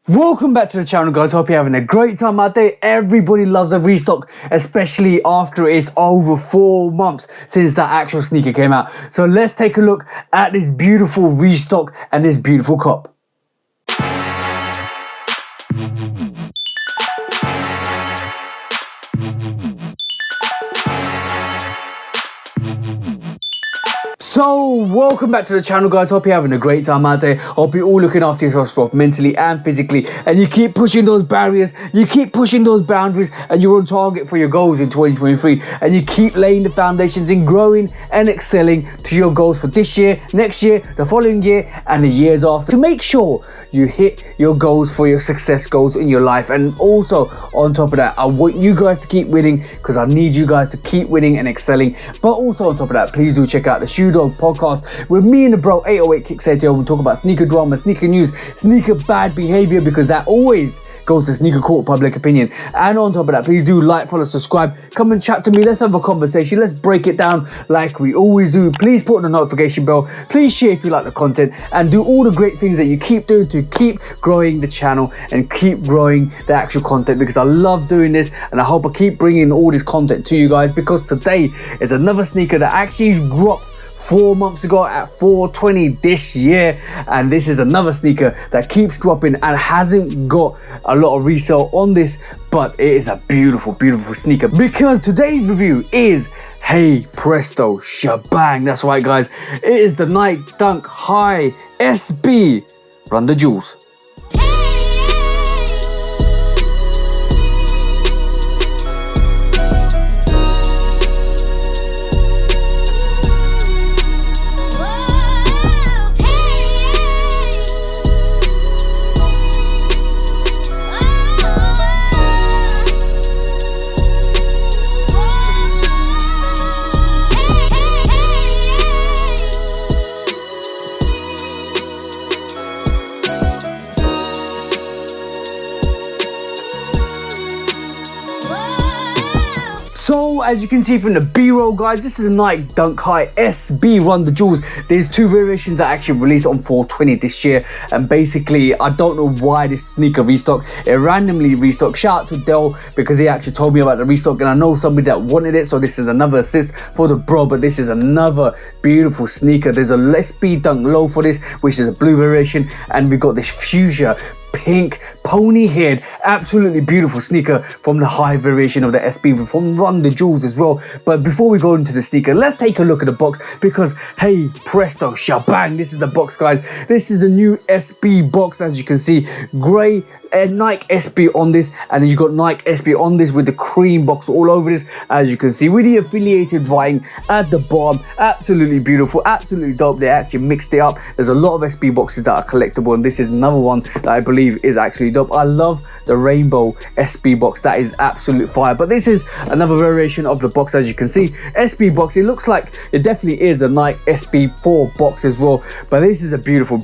Welcome back to the channel, guys. Hope you're having a great time out there. Everybody loves a restock, especially after it's over 4 months since that actual sneaker came out. So let's take a look at this beautiful restock and this beautiful cop. So, welcome back to the channel, guys. Hope you're having a great time out there. Hope you're all looking after yourselves both mentally and physically. And you keep pushing those barriers, you keep pushing those boundaries, and you're on target for your goals in 2023. And you keep laying the foundations and growing and excelling to your goals for this year, next year, the following year, and the years after. To make sure you hit your goals for your success goals in your life. And also, on top of that, I want you guys to keep winning because I need you guys to keep winning and excelling. But also, on top of that, please do check out the Shoe Dog podcast with me and the bro 808 Kicks here. We'll talk about sneaker drama, sneaker news, sneaker bad behavior, because that always goes to sneaker court public opinion. And on top of that, please do like, follow, subscribe, come and chat to me. Let's have a conversation. Let's break it down like we always do. Please put on the notification bell, please share if you like the content, and do all the great things that you keep doing to keep growing the channel and keep growing the actual content, because I love doing this and I hope I keep bringing all this content to you guys, because today is another sneaker that actually dropped 4 months ago at 420 this year, and this is another sneaker that keeps dropping and hasn't got a lot of resale on this, but it is a beautiful sneaker, because today's review is, hey presto shebang, that's right guys, it is the Nike Dunk High SB. Run the jewels. So, as you can see from the B-roll, guys, this is the Nike Dunk High SB Run the Jewels. There's 2 variations that actually released on 420 this year, and basically, I don't know why this sneaker restocked. It randomly restocked. Shout out to Dell, because he actually told me about the restock, and I know somebody that wanted it, so this is another assist for the bro, but this is another beautiful sneaker. There's a SB Dunk Low for this, which is a blue variation, and we got this fuchsia pink pony head, absolutely beautiful sneaker from the high variation of the SB from Run the Jewels as well. But before we go into the sneaker, let's take a look at the box, because hey presto shebang, this is the box, guys. This is the new SB box, as you can see, grey Nike SB on this, and then you got Nike SB on this with the cream box all over this, as you can see, with the affiliated writing at the bottom. Absolutely beautiful, absolutely dope. They actually mixed it up. There's a lot of SB boxes that are collectible, and this is another one that I believe is actually dope. I love the rainbow SB box, that is absolute fire. But this is another variation of the box, as you can see, SB box. It looks like it definitely is a Nike SB4 box as well, but this is a beautiful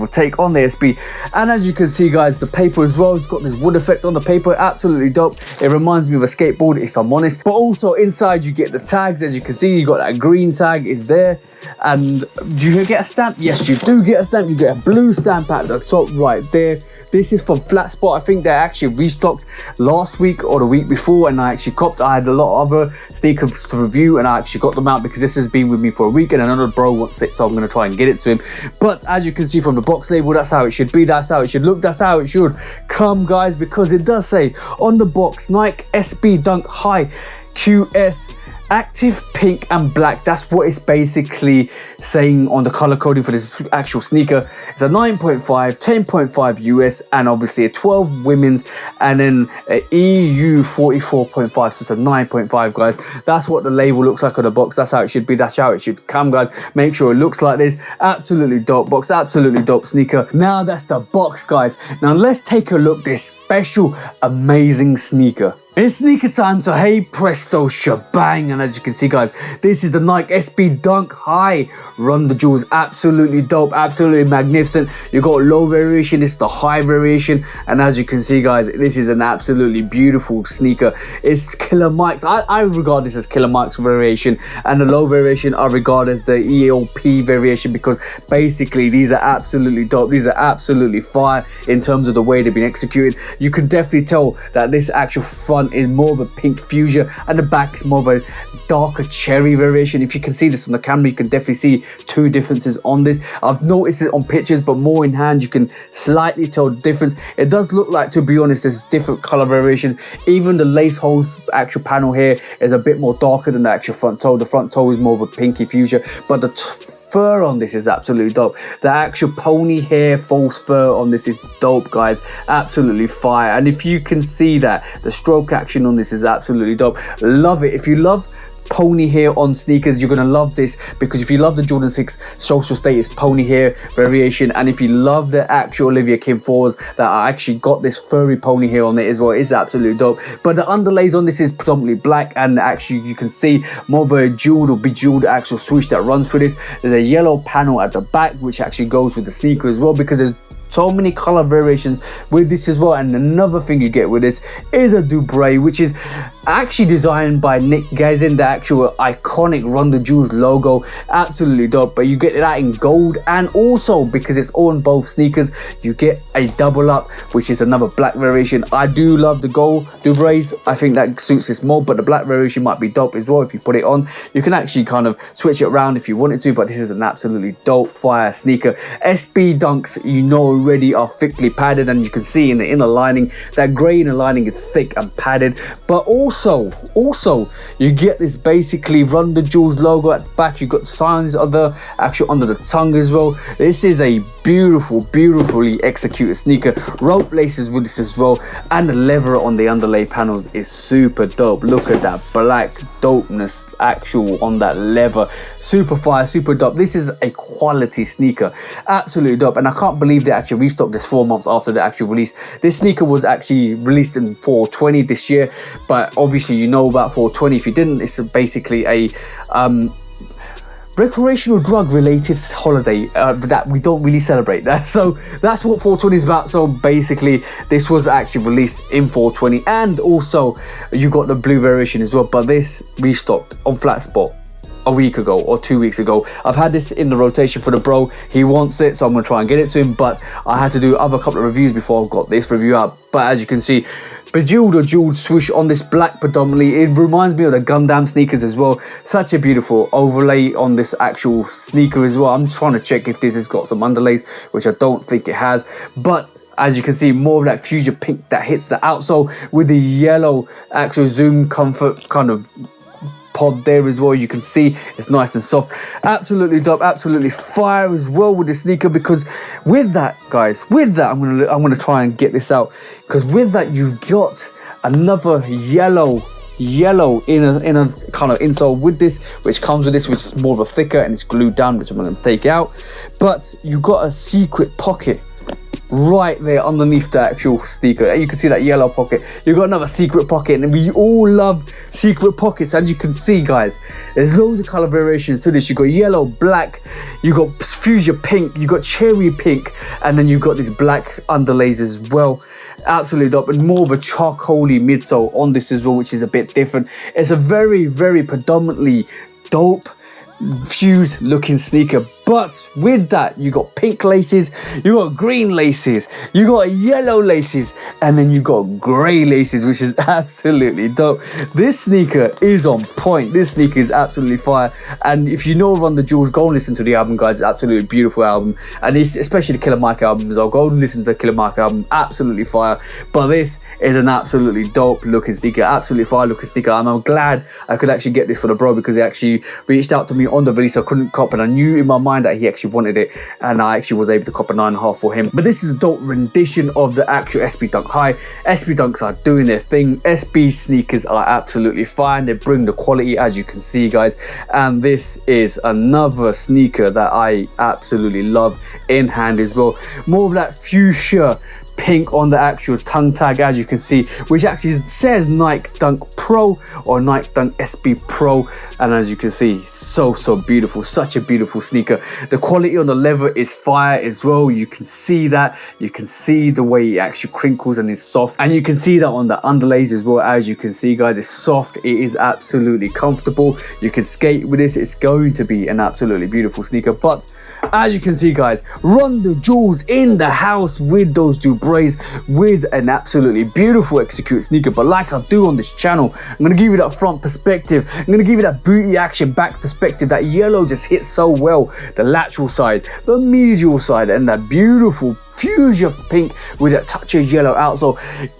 take on the SB. And as you can see, guys, the paper as well, it's got this wood effect on the paper, absolutely dope. It reminds me of a skateboard, if I'm honest. But also inside you get the tags, as you can see, you got that green tag is there. And do you get a stamp? Yes, you do get a stamp. You get a blue stamp at the top right there. This is from Flat Spot. I think they actually restocked last week or the week before, and I actually copped. I had a lot of other sneakers to review, and I actually got them out because this has been with me for a week, and another bro wants it, so I'm going to try and get it to him. But as you can see from the box label, that's how it should be, that's how it should look, that's how it should come, guys, because it does say on the box Nike SB Dunk High QS active pink and black. That's what it's basically saying on the color coding for this actual sneaker. It's a 9.5, 10.5 US, and obviously a 12 women's, and then a EU 44.5, so it's a 9.5, guys. That's what the label looks like on the box. That's how it should be, that's how it should come, guys. Make sure it looks like this. Absolutely dope box, absolutely dope sneaker. Now that's the box, guys. Now let's take a look at this special amazing sneaker. It's sneaker time, so hey presto shebang, and as you can see guys, this is the Nike SB Dunk High. Run the jewels, absolutely dope, absolutely magnificent. You got low variation, this is the high variation, and as you can see guys, this is an absolutely beautiful sneaker. It's Killer Mike's, I regard this as Killer Mike's variation, and the low variation I regard as the ELP variation, because basically these are absolutely dope, these are absolutely fire in terms of the way they've been executed. You can definitely tell that this actual front is more of a pink fuchsia and the back is more of a darker cherry variation. If you can see this on the camera, you can definitely see two differences on this. I've noticed it on pictures, but more in hand you can slightly tell the difference. It does look like, to be honest, there's different color variations. Even the lace holes actual panel here is a bit more darker than the actual front toe. The front toe is more of a pinky fuchsia, but the fur on this is absolutely dope. The actual pony hair false fur on this is dope guys, absolutely fire. And if you can see that, the stroke action on this is absolutely dope. Love it. If you love pony hair on sneakers, you're gonna love this, because if you love the Jordan 6 social status pony hair variation, and if you love the actual Olivia Kim 4s that I actually got this furry pony hair on it as well, it's absolutely dope. But the underlays on this is predominantly black, and actually you can see more of a jeweled or bejeweled actual swoosh that runs through this. There's a yellow panel at the back which actually goes with the sneaker as well, because there's so many color variations with this as well. And another thing you get with this is a Dubré, which is actually designed by Nick Gazin, the actual iconic Run the Jewels logo, absolutely dope. But you get that in gold, and also because it's on both sneakers, you get a double up, which is another black variation. I do love the gold Dubrés, I think that suits this more, but the black variation might be dope as well. If you put it on, you can actually kind of switch it around if you wanted to, but this is an absolutely dope fire sneaker. SB Dunks, you know already, are thickly padded, and you can see in the inner lining, that grey inner lining is thick and padded. But also you get this basically Run the Jewels logo at the back. You got signs of the actual under the tongue as well. This is a beautifully executed sneaker. Rope laces with this as well, and the leather on the underlay panels is super dope. Look at that black dopeness actual on that leather, super fire, super dope. This is a quality sneaker, absolutely dope. And I can't believe they actually restocked this 4 months after the actual release. This sneaker was actually released in 420 this year, but obviously you know about 420. If you didn't, it's basically a recreational drug related holiday that we don't really celebrate that. So that's what 420 is about. So basically this was actually released in 420, and also you got the blue variation as well, but this restocked on Flat Spot a week ago or 2 weeks ago. I've had this in the rotation for the bro, he wants it, so I'm gonna try and get it to him, but I had to do other couple of reviews before I got this review out. But as you can see, bejeweled or jeweled swoosh on this black predominantly. It reminds me of the Gundam sneakers as well. Such a beautiful overlay on this actual sneaker as well. I'm trying to check if this has got some underlays, which I don't think it has, but as you can see, more of that fuchsia pink that hits the outsole with the yellow actual Zoom Comfort kind of pod there as well. You can see it's nice and soft, absolutely dope, absolutely fire as well with the sneaker. Because with that guys, with that I'm gonna try and get this out, because with that you've got another yellow in a kind of insole with this, which comes with this, which is more of a thicker and it's glued down, which I'm going to take out. But you've got a secret pocket right there underneath the actual sneaker. You can see that yellow pocket. You've got another secret pocket, and we all love secret pockets. And you can see guys, there's loads of color variations to this. You got yellow, black, you got fuchsia pink, you got cherry pink, and then you've got these black underlays as well. Absolutely dope, and more of a charcoaly midsole on this as well, which is a bit different. It's a very predominantly dope fused looking sneaker, but with that you got pink laces, you got green laces, you got yellow laces, and then you got grey laces, which is absolutely dope. This sneaker is on point. This sneaker is absolutely fire, and if you know Run the Jewels, go and listen to the album guys. It's absolutely beautiful album, and it's especially the Killer Mike album as well. Go and listen to the Killer Mike album, absolutely fire. But this is an absolutely dope looking sneaker, absolutely fire looking sneaker, and I'm glad I could actually get this for the bro, because he actually reached out to me on the release. I couldn't cop, and I knew in my mind that he actually wanted it, and I actually was able to cop a 9.5 for him. But this is a dope rendition of the actual SB Dunk High. SB Dunks are doing their thing. SB sneakers are absolutely fine. They bring the quality, as you can see guys, and this is another sneaker that I absolutely love in hand as well. More of that fuchsia pink on the actual tongue tag, as you can see, which actually says Nike Dunk Pro or Nike Dunk SB Pro. And as you can see, so beautiful, such a beautiful sneaker. The quality on the leather is fire as well. You can see that. You can see the way it actually crinkles and is soft, and you can see that on the underlays as well. As you can see, guys, it's soft. It is absolutely comfortable. You can skate with this. It's going to be an absolutely beautiful sneaker. But as you can see, guys, run the jewels in the house with those Dubrays, with an absolutely beautiful execute sneaker. But like I do on this channel, I'm going to give you that front perspective. I'm going to give you that booty action back perspective. That yellow just hits so well. The lateral side, the medial side, and that beautiful fuchsia pink with a touch of yellow outsole,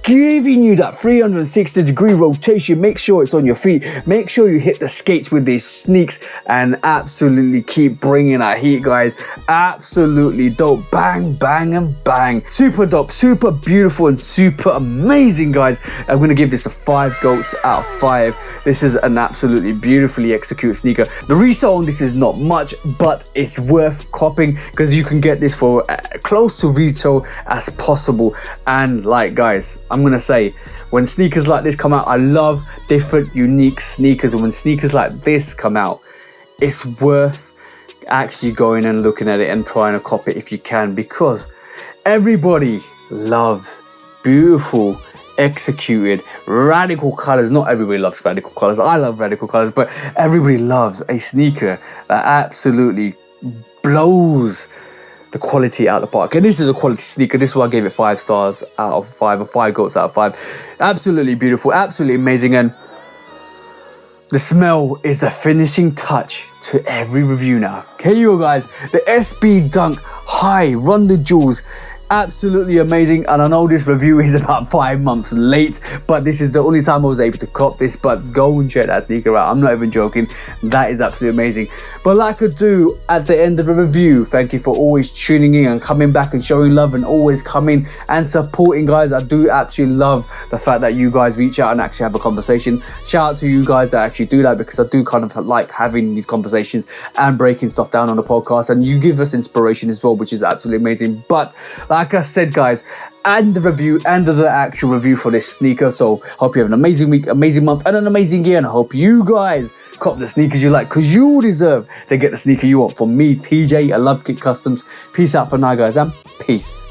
giving you that 360-degree rotation. Make sure it's on your feet. Make sure you hit the skates with these sneaks and absolutely keep bringing that heat, guys. Absolutely dope. Bang, bang, and bang. Super dope, super beautiful, and super amazing, guys. I'm going to give this a 5 goats out of 5. This is an absolutely beautifully executed sneaker. The resale on this is not much, but it's worth copping because you can get this for close to retail as possible. And like, guys, I'm gonna say, when sneakers like this come out, I love different unique sneakers, and when sneakers like this come out, it's worth actually going and looking at it and trying to copy it if you can, because everybody loves beautiful executed radical colors. Not everybody loves radical colors. I love radical colors, but everybody loves a sneaker that absolutely blows the quality out of the park. And this is a quality sneaker. This is why I gave it 5 stars out of 5, or 5 goats out of 5. Absolutely beautiful, absolutely amazing. And the smell is the finishing touch to every review now. Here you go, guys. The SB Dunk High Run the Jewels. Absolutely amazing. And I know this review is about 5 months late, but this is the only time I was able to cop this. But go and check that sneaker out. I'm not even joking. That is absolutely amazing. But like I do at the end of the review, thank you for always tuning in and coming back and showing love and always coming and supporting, guys. I do absolutely love the fact that you guys reach out and actually have a conversation. Shout out to you guys that actually do that, because I do kind of like having these conversations and breaking stuff down on the podcast, and you give us inspiration as well, which is absolutely amazing. But like I said, guys, and the review and the actual review for this sneaker. So hope you have an amazing week, amazing month, and an amazing year. And I hope you guys cop the sneakers you like, because you deserve to get the sneaker you want. From me, TJ, I love Kit Customs. Peace out for now, guys, and peace.